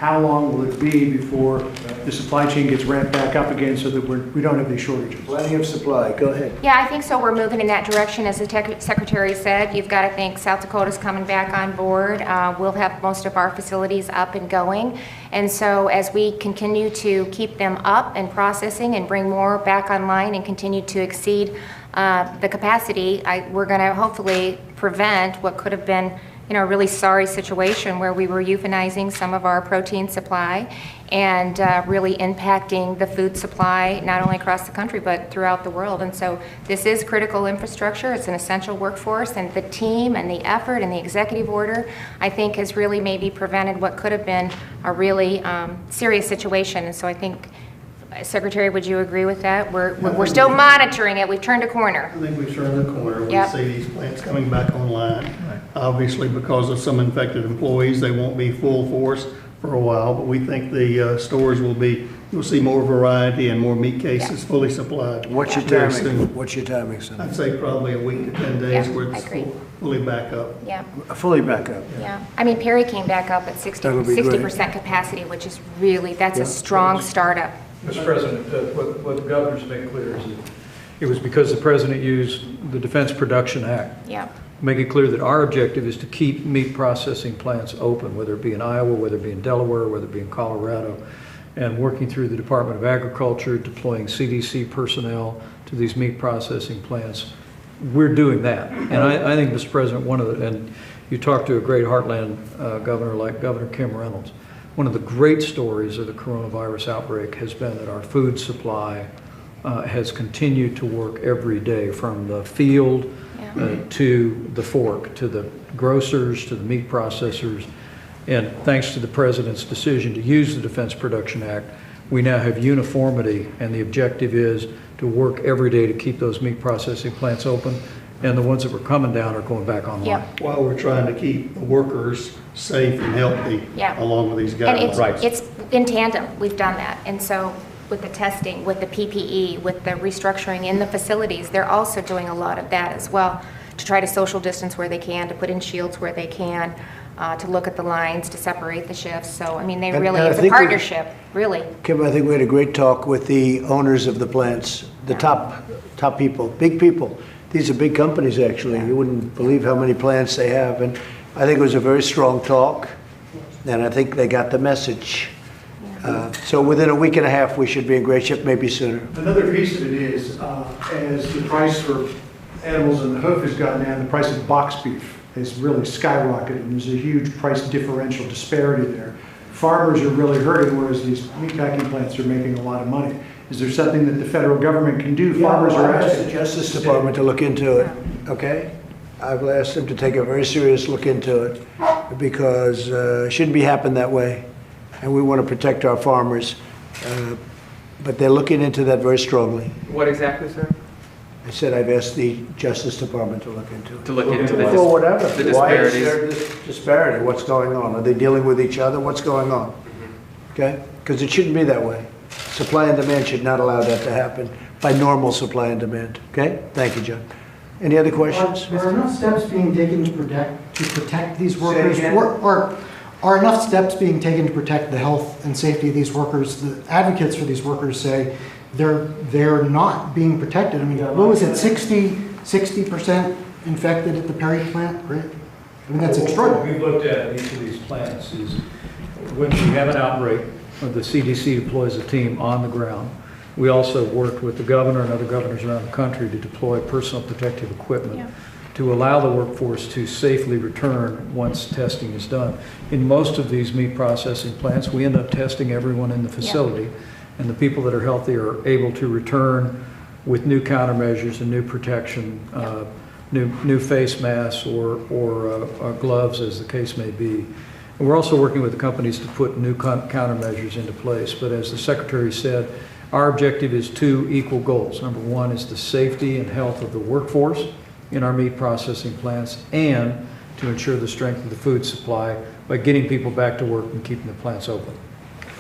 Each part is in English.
how long will it be before the supply chain gets ramped back up again so that we don't have these shortages? Plenty of supply. Go ahead. Yeah, I think so. We're moving in that direction. As the Secretary said, you've got to think South Dakota's coming back on board. We'll have most of our facilities up and going. And so as we continue to keep them up and processing and bring more back online and continue to exceed the capacity, we're going to hopefully prevent what could have been a really sorry situation where we were euthanizing some of our protein supply and really impacting the food supply, not only across the country, but throughout the world. And so this is critical infrastructure. It's an essential workforce, and the team and the effort and the executive order, I think, has really maybe prevented what could have been a really serious situation. And so I think, Secretary, would you agree with that? We're still monitoring it. We've turned a corner. I think we've turned the corner. We Yep. see these plants coming back online. Right. Obviously, because of some infected employees, they won't be full force for a while, but we think the stores will be, you'll see more variety and more meat cases fully supplied. What's your very timing? soon. What's your timing, son? I'd say probably a week to 10 days Yeah, where I it's agree. fully back up. Yeah. Fully back up. Yeah. I mean, Perry came back up at 60% capacity, which is really, that's a strong startup. Mr. President, what the governor's made clear is that it was because the president used the Defense Production Act. Yeah. Make it clear that our objective is to keep meat processing plants open, whether it be in Iowa, whether it be in Delaware, whether it be in Colorado, and working through the Department of Agriculture, deploying CDC personnel to these meat processing plants. We're doing that. And I think, Mr. President, and you talk to a great heartland governor like Governor Kim Reynolds, one of the great stories of the coronavirus outbreak has been that our food supply has continued to work every day, from the field to the fork, to the grocers, to the meat processors. And thanks to the President's decision to use the Defense Production Act, we now have uniformity, and the objective is to work every day to keep those meat processing plants open, and the ones that were coming down are going back online. Yep. While we're trying to keep the workers safe and healthy along with these guidelines. And it's in tandem. We've done that. And so with the testing, with the PPE, with the restructuring in the facilities, they're also doing a lot of that as well, to try to social distance where they can, to put in shields where they can, to look at the lines, to separate the shifts. So, I mean, it's a partnership, really. Kim, I think we had a great talk with the owners of the plants, the top people, big people. These are big companies, actually. You wouldn't believe how many plants they have. And I think it was a very strong talk, and I think they got the message. So within a week and a half, we should be in great shape, maybe sooner. Another piece of it is, as the price for animals in the hoof has gone down, the price of box beef has really skyrocketed, and there's a huge price differential disparity there. Farmers are really hurting, whereas these meatpacking plants are making a lot of money. Is there something that the federal government can do? Farmers are asking the Justice Department to look into it, okay? I've asked them to take a very serious look into it, because it shouldn't be happening that way, and we want to protect our farmers. But they're looking into that very strongly. What exactly, sir? I said I've asked the Justice Department to look into it. To look into the Well, whatever. the disparities. Why is there this disparity? What's going on? Are they dealing with each other? What's going on? Okay? Because it shouldn't be that way. Supply and demand should not allow that to happen by normal supply and demand. Okay? Thank you, John. Any other questions? Are enough steps being taken to protect these workers? again? Or are enough steps being taken to protect the health and safety of these workers? The advocates for these workers say they're not being protected. I mean, what was it, 60% infected at the Perry plant, right? I mean, that's extraordinary. What we've looked at in each of these plants is when we have an outbreak, the CDC deploys a team on the ground. We also worked with the governor and other governors around the country to deploy personal protective equipment to allow the workforce to safely return once testing is done. In most of these meat processing plants, we end up testing everyone in the facility, and the people that are healthy are able to return with new countermeasures and new protection, new face masks or gloves, as the case may be. And we're also working with the companies to put new countermeasures into place. But as the Secretary said, our objective is two equal goals. Number one is the safety and health of the workforce in our meat processing plants, and to ensure the strength of the food supply by getting people back to work and keeping the plants open.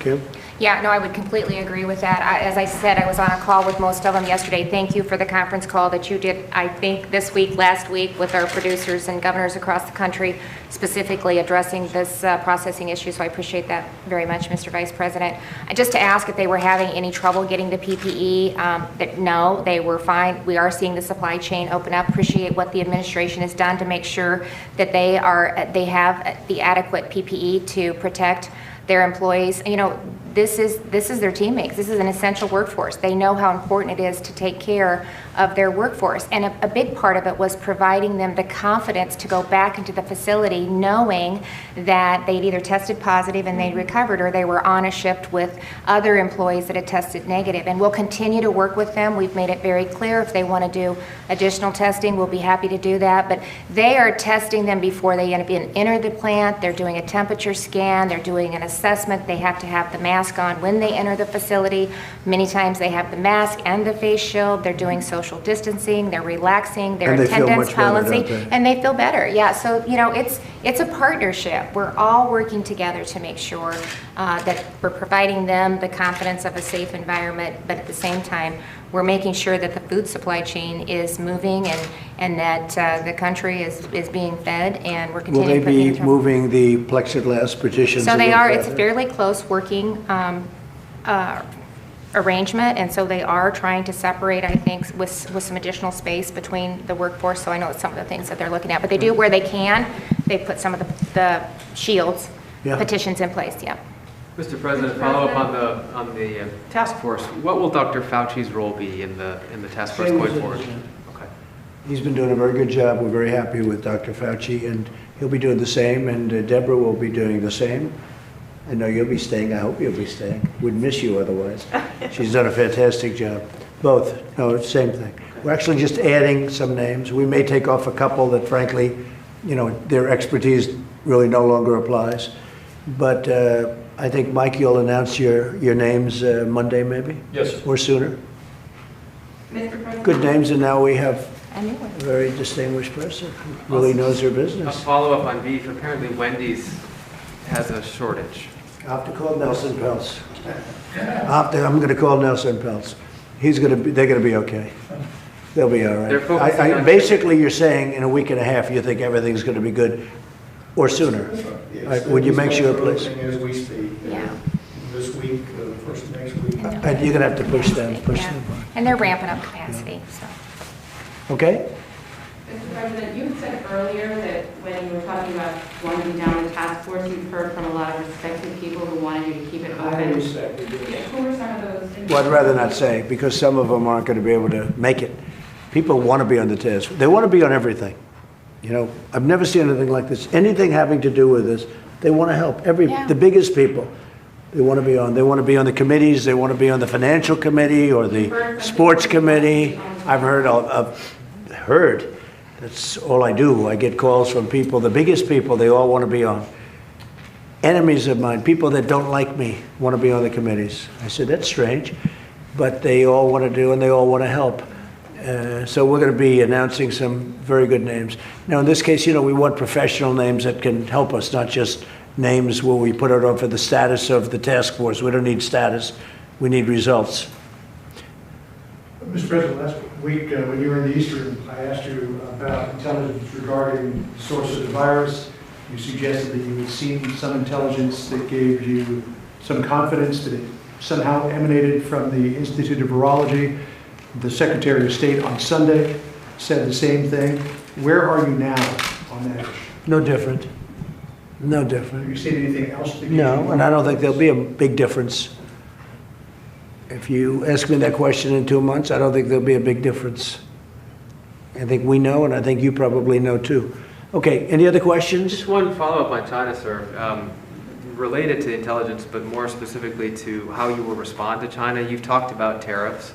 Kim? Yeah, no, I would completely agree with that. As I said, I was on a call with most of them yesterday. Thank you for the conference call that you did, I think, this week, last week, with our producers and governors across the country, specifically addressing this processing issue. So I appreciate that very much, Mr. Vice President. Just to ask if they were having any trouble getting the PPE, that no, they were fine. We are seeing the supply chain open up. Appreciate what the administration has done to make sure that they have the adequate PPE to protect their employees. You know, this is their teammates. This is an essential workforce. They know how important it is to take care of their workforce. And a big part of it was providing them the confidence to go back into the facility knowing that they'd either tested positive and they'd recovered, or they were on a shift with other employees that had tested negative. And we'll continue to work with them. We've made it very clear if they want to do additional testing, we'll be happy to do that. But they are testing them before they enter the plant. They're doing a temperature scan. They're doing an assessment. They have to have the mask on when they enter the facility. Many times they have the mask and the face shield. They're doing social distancing. They're relaxing. Their And they feel attendance much better, policy, don't they? and they feel better. Yeah. So you know, it's a partnership. We're all working together to make sure that we're providing them the confidence of a safe environment, but at the same time, we're making sure that the food supply chain is moving and that the country is being fed, and we're Will continuing they to put the be internal. moving the plexiglass partitions? So a they little are, it's a further? fairly close working arrangement, and so they are trying to separate, I think, with some additional space between the workforce. So I know it's some of the things that they're looking at, but they do where they can. They put some of the shields, Yeah. petitions in place, yeah. Mr. President, follow up on the task force. What will Dr. Fauci's role be in the task force Same going as it forward? is now. Okay. He's been doing a very good job. We're very happy with Dr. Fauci, and he'll be doing the same, and Deborah will be doing the same. I know you'll be staying. I hope you'll be staying. We'd miss you otherwise. She's done a fantastic job. Both. No, it's the same thing. We're actually just adding some names. We may take off a couple that, frankly, you know, their expertise really no longer applies. But I think, Mike, you'll announce your names Monday, maybe? Yes, sir. Or sooner? Mr. President? Good names, and now we have A new one. a very distinguished person who really knows her A business. follow-up on beef. Apparently Wendy's has a shortage. I'll have to call Nelson Peltz. I'm going to call Nelson Peltz. They're going to be okay. They'll be all They're right. focusing on- Basically, you're saying in a week and a half, you think everything's going to be good, or sooner. Yes, Would you make these sure, plants please? are opening As we speak. Yeah. This week, first of next week. And you're going to have to push them. Yeah. And they're ramping up capacity, so. Okay? Mr. President, you had said earlier that when you were talking about winding down the task force, you've heard from a lot of respected people who wanted you to keep it open. Who were some of those? Well, I'd rather not say, because some of them aren't going to be able to make it. People want to be on the task. They want to be on everything. You know, I've never seen anything like this. Anything having to do with this, they want to help. Yeah. The biggest people, they want to be on. They want to be on the committees. They want to be on the financial committee or the sports committee. I've heard. That's all I do. I get calls from people, the biggest people, they all want to be on. Enemies of mine, people that don't like me, want to be on the committees. I said, that's strange, but they all want to do and they all want to help. So we're going to be announcing some very good names. Now, in this case, you know, we want professional names that can help us, not just names where we put it on for the status of the task force. We don't need status. We need results. Mr. President, last week when you were in the East Room, I asked you about intelligence regarding the source of the virus. You suggested that you had seen some intelligence that gave you some confidence that it somehow emanated from the Institute of Virology. The Secretary of State on Sunday said the same thing. Where are you now on that issue? No different. No Have different. you seen anything else that gives you No, and I don't think there'll be a big difference. If you ask me that question in 2 months, I don't think there'll be a big difference. I think we know, and I think you probably know too. Okay, any other questions? Just one follow-up on China, sir. Related to intelligence, but more specifically to how you will respond to China. You've talked about tariffs.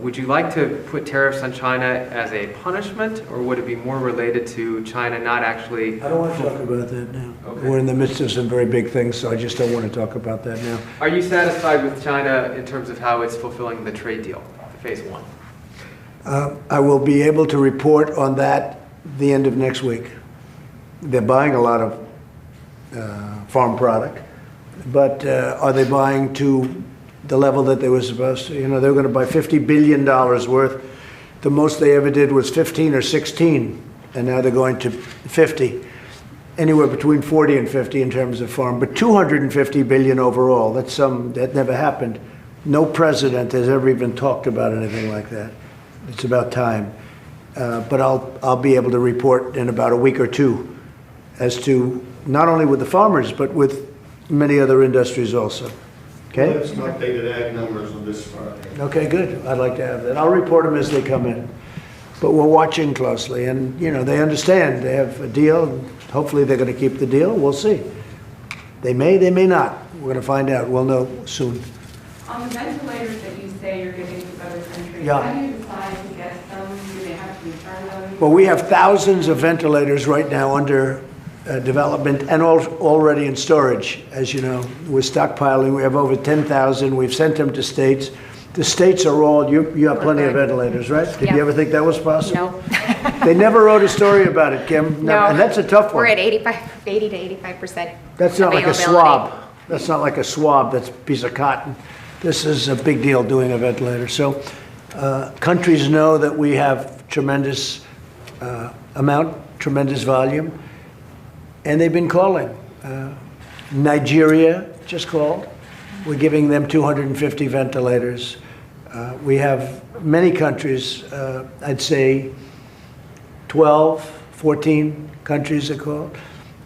Would you like to put tariffs on China as a punishment, or would it be more related to China not actually... I don't want to talk about that now. Okay. We're in the midst of some very big things, so I just don't want to talk about that now. Are you satisfied with China in terms of how it's fulfilling the trade deal, phase one? I will be able to report on that the end of next week. They're buying a lot of farm product. but are they buying to the level that they were supposed to? You know, they were going to buy $50 billion worth. The most they ever did was 15 or 16, and now they're going to 50. Anywhere between 40 and 50 in terms of farm, but 250 billion overall. That never happened. No president has ever even talked about anything like that. It's about time. But I'll be able to report in about a week or two as to not only with the farmers, but with many other industries also. Okay? Let's updated ag numbers on this Friday. Okay, good. I'd like to have that. I'll report them as they come in. But we're watching closely, and you know, they understand. They have a deal, and hopefully they're going to keep the deal. We'll see. They may not. We're going to find out. We'll know soon. On the ventilators that you say you're giving to other countries, Yeah. how do you decide to get them? Do they have to return them? Well, we have thousands of ventilators right now under development and already in storage. As you know, we're stockpiling. We have over 10,000. We've sent them to states. The states are all, you have plenty of ventilators, right? Did Yeah. you ever think that was possible? No. They never wrote a story about it, Kim. No. And that's a tough one. We're at 80 to 85%. That's not like a availability. swab. That's not like a swab. That's a piece of cotton. This is a big deal doing a ventilator. So countries know that we have tremendous tremendous volume, and they've been calling. Nigeria just called. We're giving them 250 ventilators. We have many countries, I'd say 12, 14 countries are called.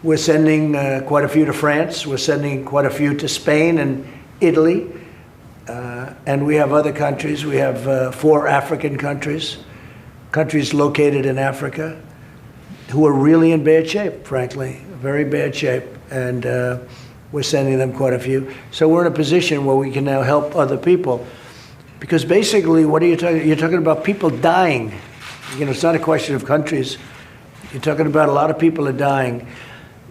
We're sending quite a few to France. We're sending quite a few to Spain and Italy. And we have other countries. We have 4 African countries located in Africa, who are really in bad shape, frankly, very bad shape. And we're sending them quite a few. So we're in a position where we can now help other people. Because basically, what are you talking? You're talking about people dying. You know, it's not a question of countries. You're talking about a lot of people are dying.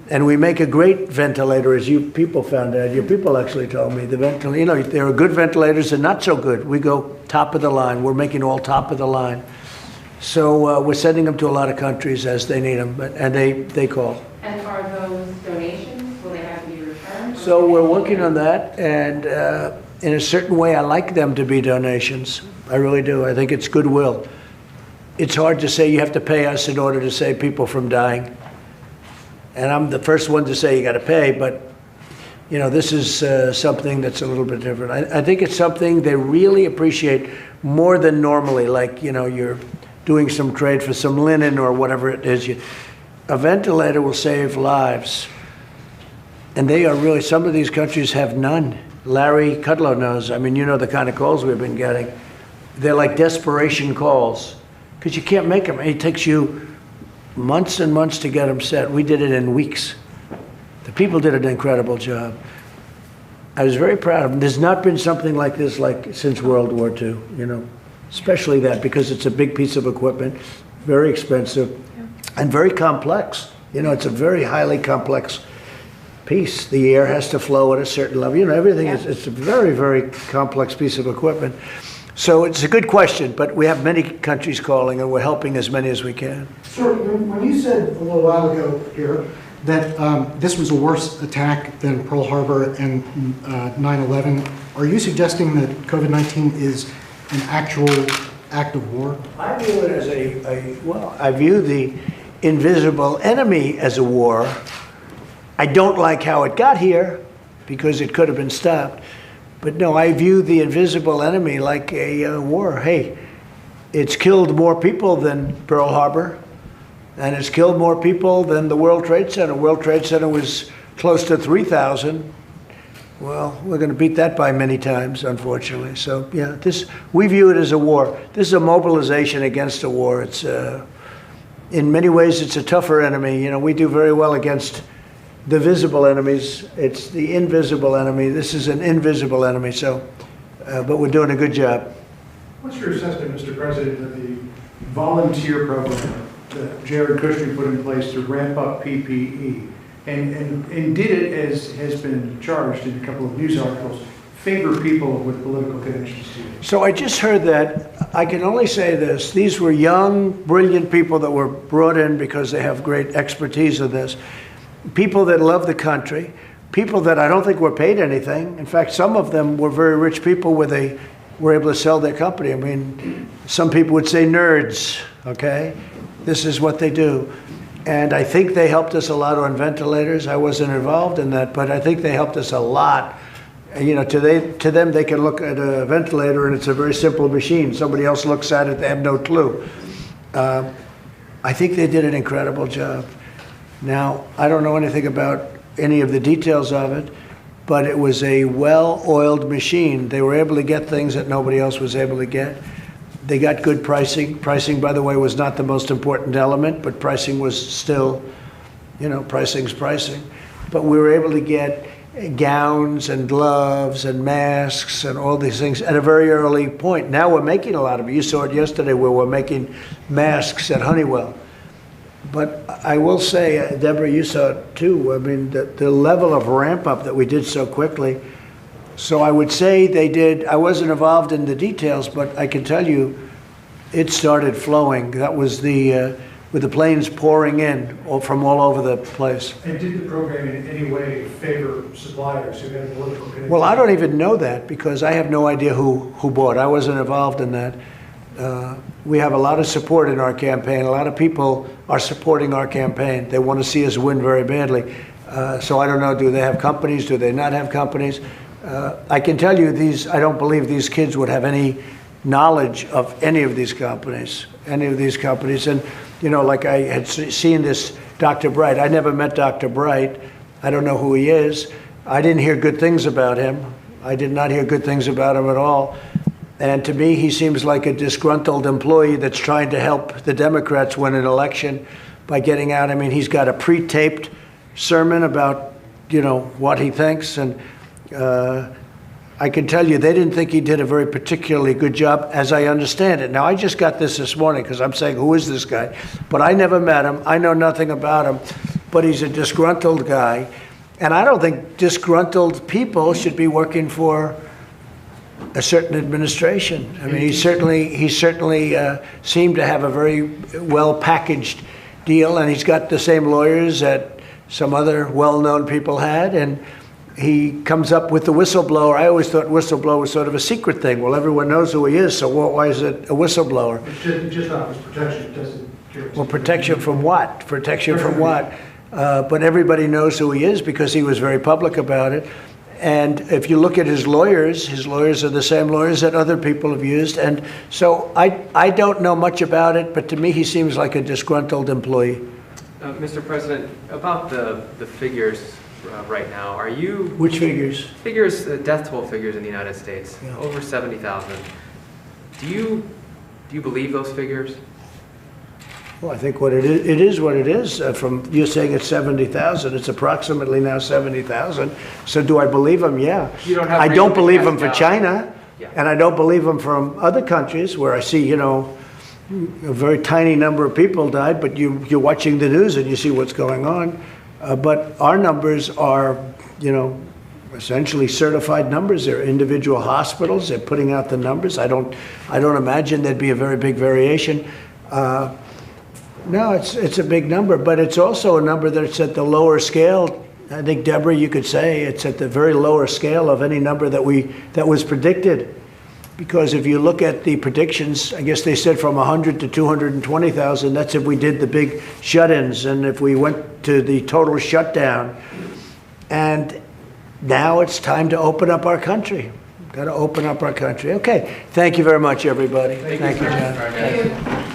And we make a great ventilator, as you people found out. Your people actually told me. You know, there are good ventilators and not so good. We go top of the line. We're making all top of the line. So we're sending them to a lot of countries as they need them, and they call. And are those donations, will they have to be returned? So we're working on that, and in a certain way, I like them to be donations. I really do. I think it's goodwill. It's hard to say you have to pay us in order to save people from dying. And I'm the first one to say you got to pay, but you know, this is something that's a little bit different. I think it's something they really appreciate more than normally, like, you know, you're doing some trade for some linen or whatever it is. A ventilator will save lives. And they are really, some of these countries have none. Larry Kudlow knows. I mean, you know the kind of calls we've been getting. They're like desperation calls, because you can't make them. It takes you months and months to get them set. We did it in weeks. The people did an incredible job. I was very proud of them. There's not been something like this since World War II, you know, especially that, because it's a big piece of equipment, very expensive, and very complex. You know, it's a very highly complex piece. The air has to flow at a certain level. You know, everything it's a very, very complex piece of equipment. So it's a good question, but we have many countries calling, and we're helping as many as we can. Sir, when you said a little while ago here that this was a worse attack than Pearl Harbor and 9/11, are you suggesting that COVID-19 is an actual act of war? I view it as I view the invisible enemy as a war. I don't like how it got here, because it could have been stopped. But no, I view the invisible enemy like a war. Hey, it's killed more people than Pearl Harbor, and it's killed more people than the World Trade Center. World Trade Center was close to 3,000. Well, we're going to beat that by many times, unfortunately. So, yeah, we view it as a war. This is a mobilization against a war. It's in many ways, it's a tougher enemy. You know, we do very well against the visible enemies. It's the invisible enemy. This is an invisible enemy. So, but we're doing a good job. What's your assessment, Mr. President, of the volunteer program that Jared Kushner put in place to ramp up PPE? And did it, as has been charged in a couple of news articles, favor people with political connections to you? So I just heard that. I can only say this. These were young, brilliant people that were brought in because they have great expertise in this. People that love the country. people that I don't think were paid anything. In fact, some of them were very rich people where they were able to sell their company. I mean, some people would say nerds, okay? This is what they do. And I think they helped us a lot on ventilators. I wasn't involved in that, but I think they helped us a lot. You know, to them, they can look at a ventilator and it's a very simple machine. Somebody else looks at it, they have no clue. I think they did an incredible job. Now, I don't know anything about any of the details of it, but it was a well-oiled machine. They were able to get things that nobody else was able to get. They got good pricing. Pricing, by the way, was not the most important element, but pricing was still, you know, pricing's pricing. But we were able to get gowns and gloves and masks and all these things at a very early point. Now we're making a lot of it. You saw it yesterday where we're making masks at Honeywell. But I will say, Deborah, you saw it too. I mean, the level of ramp up that we did so quickly. So I would say they did. I wasn't involved in the details, but I can tell you it started flowing. That was with the planes pouring in from all over the place. And did the program in any way favor suppliers who had political connections? Well, I don't even know that because I have no idea who bought. I wasn't involved in that. We have a lot of support in our campaign. A lot of people are supporting our campaign. They want to see us win very badly. So I don't know, do they have companies? Do they not have companies? I can tell you I don't believe these kids would have any knowledge of any of these companies. And, you know, like I had seen this Dr. Bright. I never met Dr. Bright. I don't know who he is. I didn't hear good things about him. I did not hear good things about him at all. And to me, he seems like a disgruntled employee that's trying to help the Democrats win an election by getting out. I mean, he's got a pre-taped sermon about, you know, what he thinks. And I can tell you, they didn't think he did a very particularly good job, as I understand it. Now, I just got this morning because I'm saying, who is this guy? But I never met him. I know nothing about him. But he's a disgruntled guy. And I don't think disgruntled people should be working for a certain administration. I mean, he certainly seemed to have a very well-packaged deal, and he's got the same lawyers that some other well-known people had, and he comes up with the whistleblower. I always thought whistleblower was sort of a secret thing. Well, everyone knows who he is, so why is it a whistleblower? It's just offers protection. It doesn't. Well, protection from what? Protection from what? But everybody knows who he is because he was very public about it. And if you look at his lawyers are the same lawyers that other people have used. And so I don't know much about it, but to me he seems like a disgruntled employee. Mr. President, about the figures right now, are you... Which figures? Figures, death toll figures in the United States, Yeah. over 70,000. Do you believe those figures? Well, I think it is what it is. From you're saying it's 70,000, it's approximately now 70,000. So do I believe them? Yeah. You don't have I don't reason to believe cast them for doubt. China, Yeah. and I don't believe them from other countries where I see, you know, a very tiny number of people died, but you're watching the news and you see what's going on. But our numbers are, you know, essentially certified numbers. They're individual hospitals. They're putting out the numbers. I don't imagine there'd be a very big variation. No, it's a big number, but it's also a number that's at the lower scale. I think, Deborah, you could say it's at the very lower scale of any number that was predicted. Because if you look at the predictions, I guess they said from 100 to 220,000. That's if we did the big shut-ins and if we went to the total shutdown. And now it's time to open up our country. Got to open up our country. Okay. Thank you very much, everybody. Thank you, John. Thank you.